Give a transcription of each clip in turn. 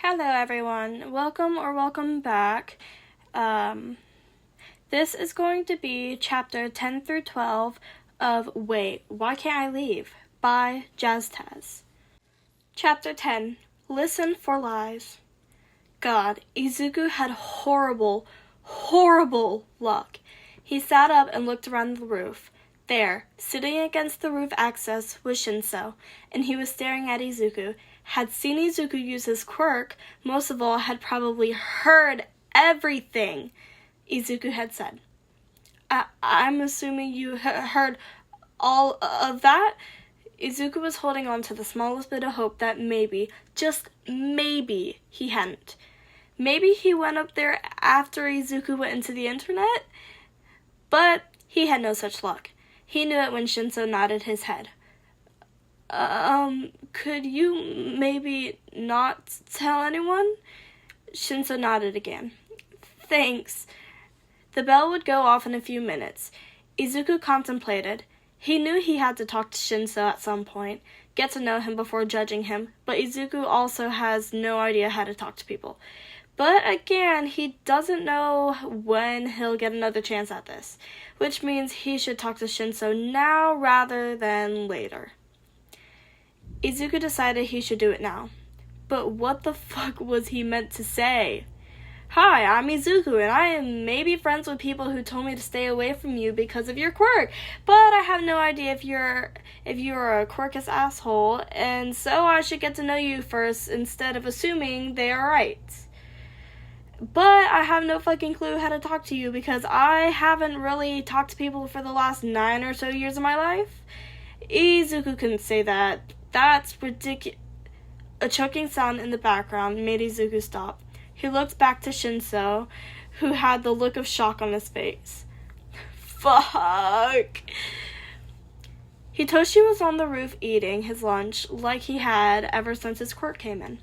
Hello everyone, welcome back. This is going to be chapter 10 through 12 of Wait, Why Can't I Leave? By JazzTazz. Chapter 10, Listen for Lies. God, Izuku had horrible luck. He sat up and looked around the roof. There, sitting against the roof access, was Shinso, and he was staring at Izuku. Had seen Izuku use his quirk, most of all had probably heard everything Izuku had said. I'm assuming you heard all of that? Izuku was holding on to the smallest bit of hope that maybe, just maybe, he hadn't. Maybe he went up there after Izuku went into the internet? But he had no such luck. He knew it when Shinso nodded his head. Could you maybe not tell anyone? Shinso nodded again. Thanks. The bell would go off in a few minutes. Izuku contemplated. He knew he had to talk to Shinso at some point, get to know him before judging him, but Izuku also has no idea how to talk to people. But again, he doesn't know when he'll get another chance at this, which means he should talk to Shinso now rather than later. Izuku decided he should do it now. But what the fuck was he meant to say? Hi, I'm Izuku, and I am maybe friends with people who told me to stay away from you because of your quirk, but I have no idea if you're a quirkless asshole, and so I should get to know you first instead of assuming they are right. But I have no fucking clue how to talk to you because I haven't really talked to people for the last 9 or so years of my life. Izuku couldn't say that. That's ridiculous. A choking sound in the background made Izuku stop. He looked back to Shinso, who had the look of shock on his face. Fuck! Hitoshi was on the roof eating his lunch like he had ever since his quirk came in.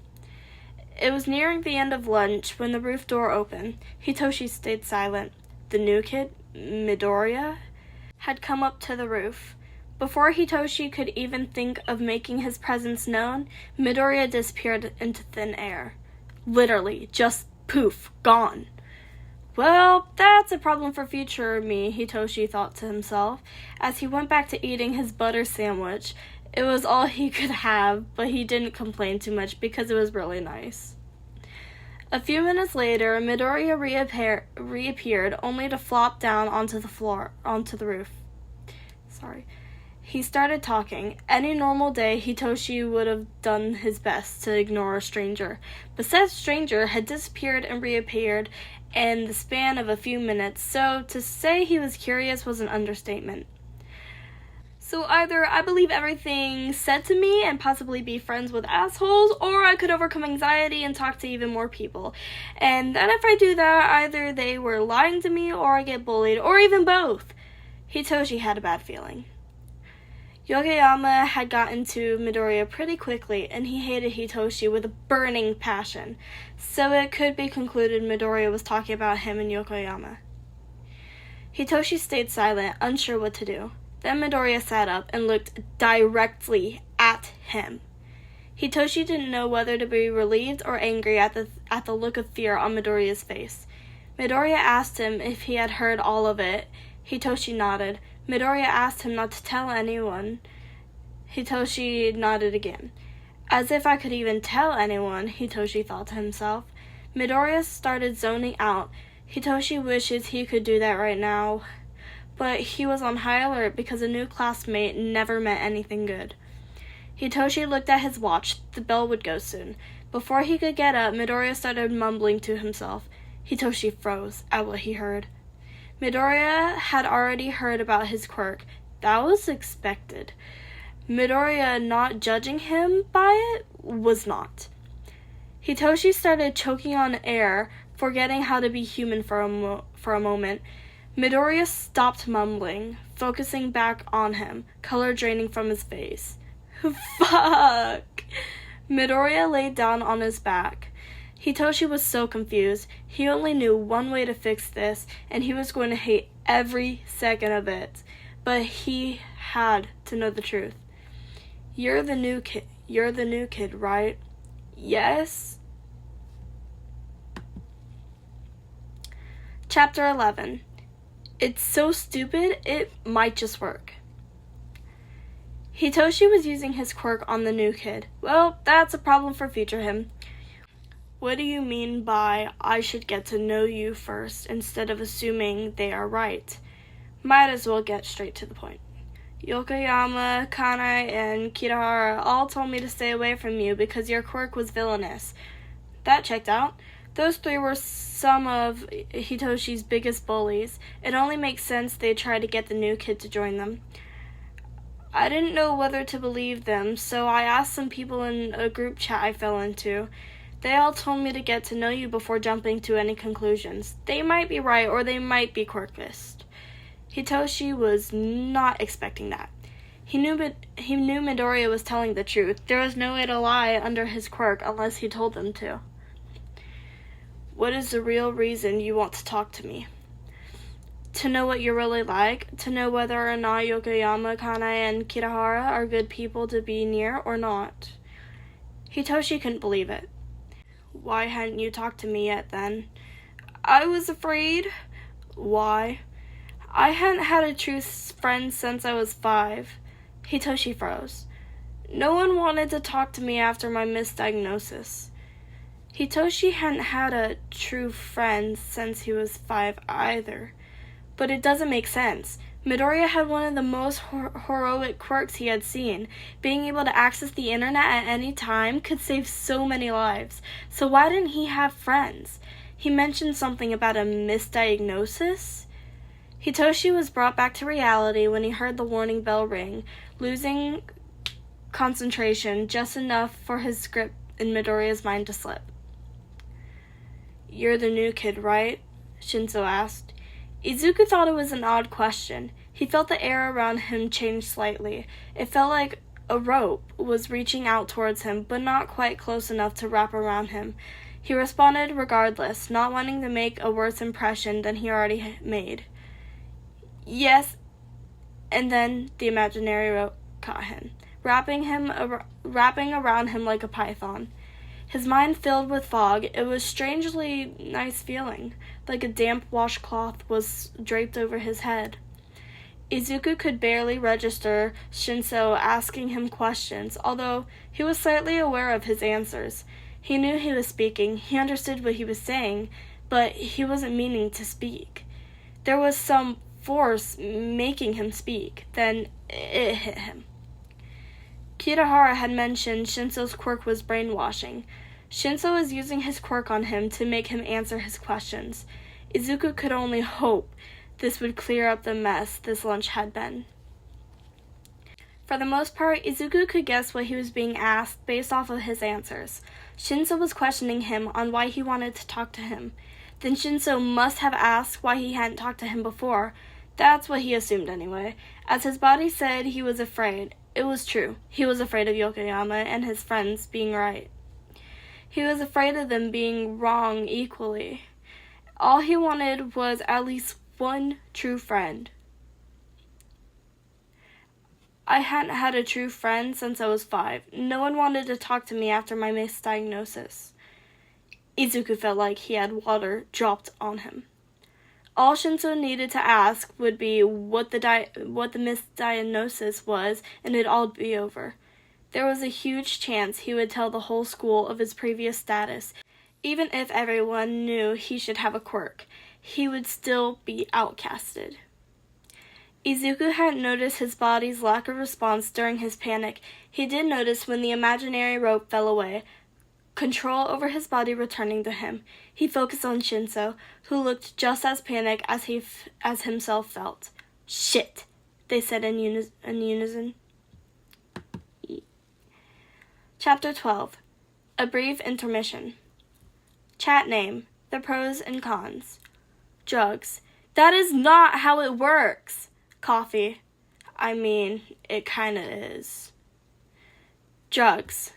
It was nearing the end of lunch when the roof door opened. Hitoshi stayed silent. The new kid, Midoriya, had come up to the roof. Before Hitoshi could even think of making his presence known, Midoriya disappeared into thin air. Literally, just poof, gone. Well, that's a problem for future me, Hitoshi thought to himself, as he went back to eating his butter sandwich. It was all he could have, but he didn't complain too much because it was really nice. A few minutes later, Midoriya reappeared only to flop down onto the roof. He started talking. Any normal day, Hitoshi would have done his best to ignore a stranger. But said stranger had disappeared and reappeared in the span of a few minutes, so to say he was curious was an understatement. So either I believe everything said to me and possibly be friends with assholes, or I could overcome anxiety and talk to even more people. And then if I do that, either they were lying to me or I get bullied, or even both. Hitoshi had a bad feeling. Yokoyama had gotten to Midoriya pretty quickly, and he hated Hitoshi with a burning passion, so it could be concluded Midoriya was talking about him and Yokoyama. Hitoshi stayed silent, unsure what to do. Then Midoriya sat up and looked directly at him. Hitoshi didn't know whether to be relieved or angry at the look of fear on Midoriya's face. Midoriya asked him if he had heard all of it. Hitoshi nodded. Midoriya asked him not to tell anyone. Hitoshi nodded again. As if I could even tell anyone, Hitoshi thought to himself. Midoriya started zoning out. Hitoshi wishes he could do that right now. But he was on high alert because a new classmate never meant anything good. Hitoshi looked at his watch. The bell would go soon. Before he could get up, Midoriya started mumbling to himself. Hitoshi froze at what he heard. Midoriya had already heard about his quirk. That was expected. Midoriya not judging him by it was not. Hitoshi started choking on air, forgetting how to be human for a moment. Midoriya stopped mumbling, focusing back on him, color draining from his face. Fuck! Midoriya laid down on his back. Hitoshi was so confused. He only knew one way to fix this, and he was going to hate every second of it. But he had to know the truth. You're the new kid, right? Yes? Chapter 11. It's so stupid, it might just work. Hitoshi was using his quirk on the new kid. Well, that's a problem for future him. What do you mean by I should get to know you first instead of assuming they are right? Might as well get straight to the point. Yokoyama, Kanai, and Kirahara all told me to stay away from you because your quirk was villainous. That checked out. Those three were some of Hitoshi's biggest bullies. It only makes sense they tried to get the new kid to join them. I didn't know whether to believe them, so I asked some people in a group chat I fell into. They all told me to get to know you before jumping to any conclusions. They might be right, or they might be quirkist. Hitoshi was not expecting that. He knew Midoriya was telling the truth. There was no way to lie under his quirk unless he told them to. What is the real reason you want to talk to me? To know what you're really like, to know whether or not Yokoyama, Kanai, and Kirahara are good people to be near or not. Hitoshi couldn't believe it. Why hadn't you talked to me yet then? I was afraid. Why? I hadn't had a true friend since I was 5. Hitoshi froze. No one wanted to talk to me after my misdiagnosis. Hitoshi hadn't had a true friend since he was 5 either. But it doesn't make sense. Midoriya had one of the most heroic quirks he had seen. Being able to access the internet at any time could save so many lives. So why didn't he have friends? He mentioned something about a misdiagnosis? Hitoshi was brought back to reality when he heard the warning bell ring, losing concentration just enough for his grip in Midoriya's mind to slip. You're the new kid, right? Shinso asked. Izuku thought it was an odd question. He felt the air around him change slightly. It felt like a rope was reaching out towards him, but not quite close enough to wrap around him. He responded regardless, not wanting to make a worse impression than he already made. Yes, and then the imaginary rope caught him, wrapping around him like a python. His mind filled with fog. It was strangely nice feeling, like a damp washcloth was draped over his head. Izuku could barely register Shinso asking him questions, although he was slightly aware of his answers. He knew he was speaking, he understood what he was saying, but he wasn't meaning to speak. There was some force making him speak. Then it hit him. Kirahara had mentioned Shinso's quirk was brainwashing. Shinso was using his quirk on him to make him answer his questions. Izuku could only hope this would clear up the mess this lunch had been. For the most part, Izuku could guess what he was being asked based off of his answers. Shinso was questioning him on why he wanted to talk to him. Then Shinso must have asked why he hadn't talked to him before. That's what he assumed anyway. As his body said he was afraid, it was true. He was afraid of Yokoyama and his friends being right. He was afraid of them being wrong equally. All he wanted was at least one true friend. I hadn't had a true friend since I was 5. No one wanted to talk to me after my misdiagnosis. Izuku felt like he had water dropped on him. All Shinso needed to ask would be what the misdiagnosis was, and it'd all be over. There was a huge chance he would tell the whole school of his previous status. Even if everyone knew he should have a quirk, he would still be outcasted. Izuku hadn't noticed his body's lack of response during his panic. He did notice when the imaginary rope fell away, control over his body returning to him. He focused on Shinso, who looked just as panicked as himself felt. "Shit," they said in unison. Chapter 12. A brief intermission. Chat name. The pros and cons. Drugs. That is not how it works. Coffee. I mean, it kinda is. Drugs.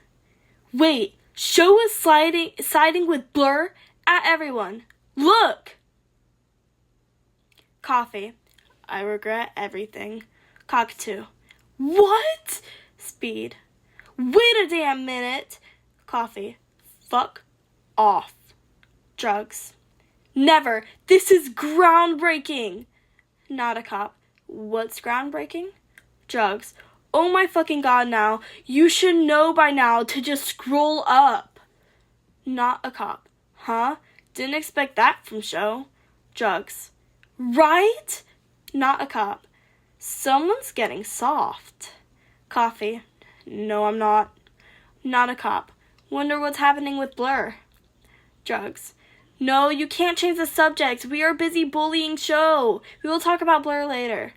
Wait, Sho was siding with Blurr? At everyone. Look! Coffee. I regret everything. Cockatoo. What? Speed. Wait a damn minute. Coffee. Fuck off. Drugs. Never. This is groundbreaking. Not a cop. What's groundbreaking? Drugs. Oh my fucking god now. You should know by now to just scroll up. Not a cop. Huh? Didn't expect that from show. Drugs. Right? Not a cop. Someone's getting soft. Coffee. No, I'm not. Not a cop. Wonder what's happening with Blurr. Drugs. No, you can't change the subject. We are busy bullying show. We will talk about Blurr later.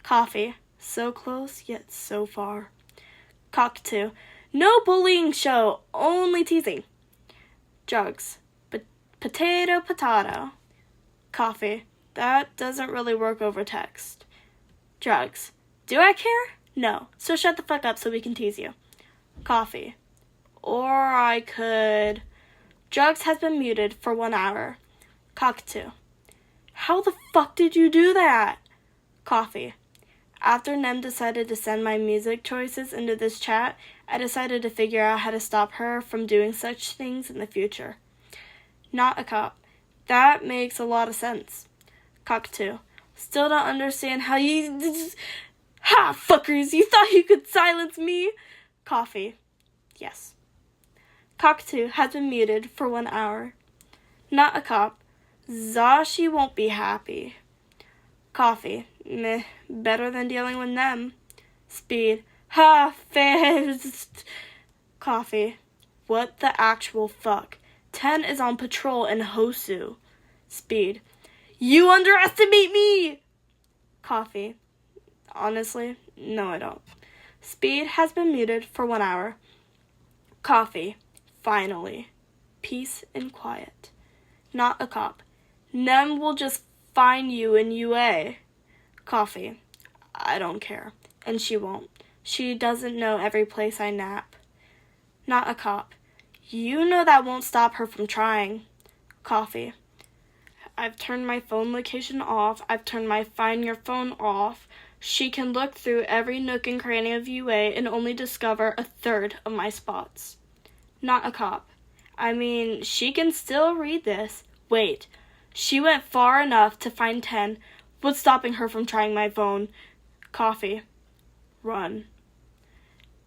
Coffee. So close, yet so far. Cockatoo. No bullying show. Only teasing. Drugs. Potato. Coffee. That doesn't really work over text. Drugs. Do I care? No. So shut the fuck up so we can tease you. Coffee. Or I could... Drugs has been muted for 1 hour. Cockatoo. How the fuck did you do that? Coffee. After Nem decided to send my music choices into this chat, I decided to figure out how to stop her from doing such things in the future. Not a cop. That makes a lot of sense. Cockatoo. Still don't understand how you... Ha, fuckers! You thought you could silence me? Coffee. Yes. Cockatoo has been muted for 1 hour. Not a cop. Zashi won't be happy. Coffee. Meh. Better than dealing with them. Speed. Ha, fast. Coffee. What the actual fuck? 10 is on patrol in Hosu. Speed. You underestimate me! Coffee. Honestly, no I don't. Speed has been muted for 1 hour. Coffee. Finally. Peace and quiet. Not a cop. Nem will just find you in UA. Coffee. I don't care. And she won't. She doesn't know every place I nap. Not a cop. You know that won't stop her from trying. Coffee. I've turned my phone location off. I've turned my Find Your Phone off. She can look through every nook and cranny of UA and only discover a third of my spots. Not a cop. I mean, she can still read this. Wait. She went far enough to find 10. What's stopping her from trying my phone? Coffee. Run.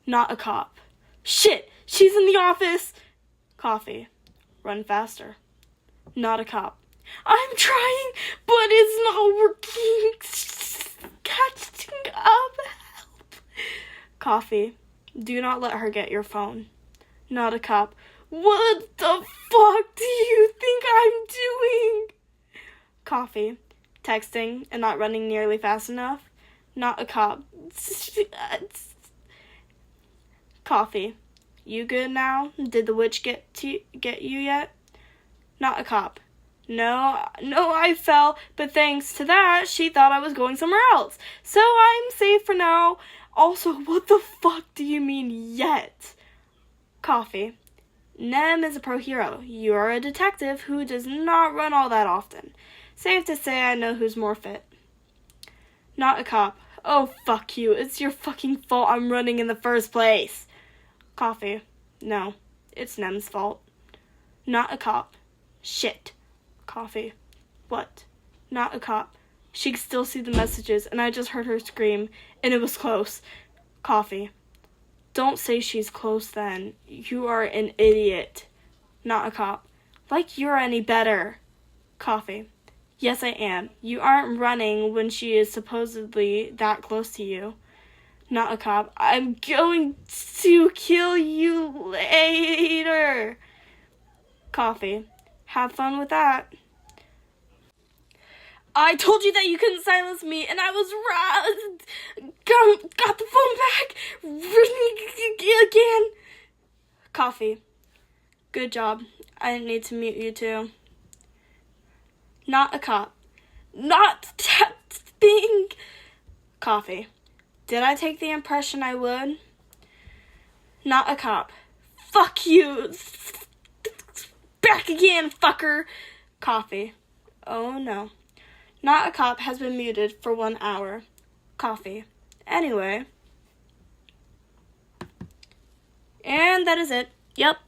Not a cop. Shit! She's in the office! Coffee. Run faster. Not a cop. I'm trying, but it's not working. Catching up. Help. Coffee. Do not let her get your phone. Not a cop. What the fuck do you think I'm doing? Coffee. Texting and not running nearly fast enough. Not a cop. Coffee. You good now? Did the witch get you yet? Not a cop. No, I fell, but thanks to that, she thought I was going somewhere else. So I'm safe for now. Also, what the fuck do you mean yet? Coffee. Nem is a pro hero. You are a detective who does not run all that often. Safe to say I know who's more fit. Not a cop. Oh, fuck you. It's your fucking fault I'm running in the first place. Coffee. No, it's Nem's fault. Not a cop. Shit. Coffee. What? Not a cop. She could still see the messages, and I just heard her scream, and it was close. Coffee. Don't say she's close then. You are an idiot. Not a cop. Like you're any better. Coffee. Yes, I am. You aren't running when she is supposedly that close to you. Not a cop. I'm going to kill you later. Coffee. Have fun with that. I told you that you couldn't silence me, and I was right. Got the phone back. Again. Coffee. Good job. I didn't need to mute you too. Not a cop. Not that thing. Coffee. Did I take the impression I would? Not a cop. Fuck you. Back again, fucker. Coffee. Oh no. Not a cop has been muted for 1 hour. Coffee. Anyway. And that is it. Yep.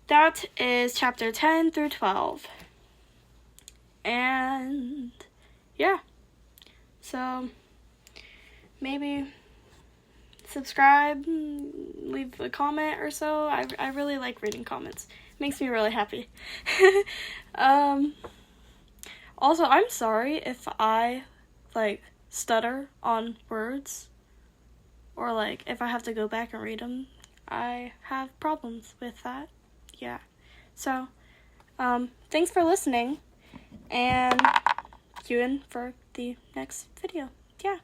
That is chapter 10 through 12. And yeah, so maybe subscribe, leave a comment or so. I really like reading comments. It makes me really happy. Also, I'm sorry if I like stutter on words, or like if I have to go back and read them. I have problems with that. Yeah. So, thanks for listening, and tune in for the next video. Yeah.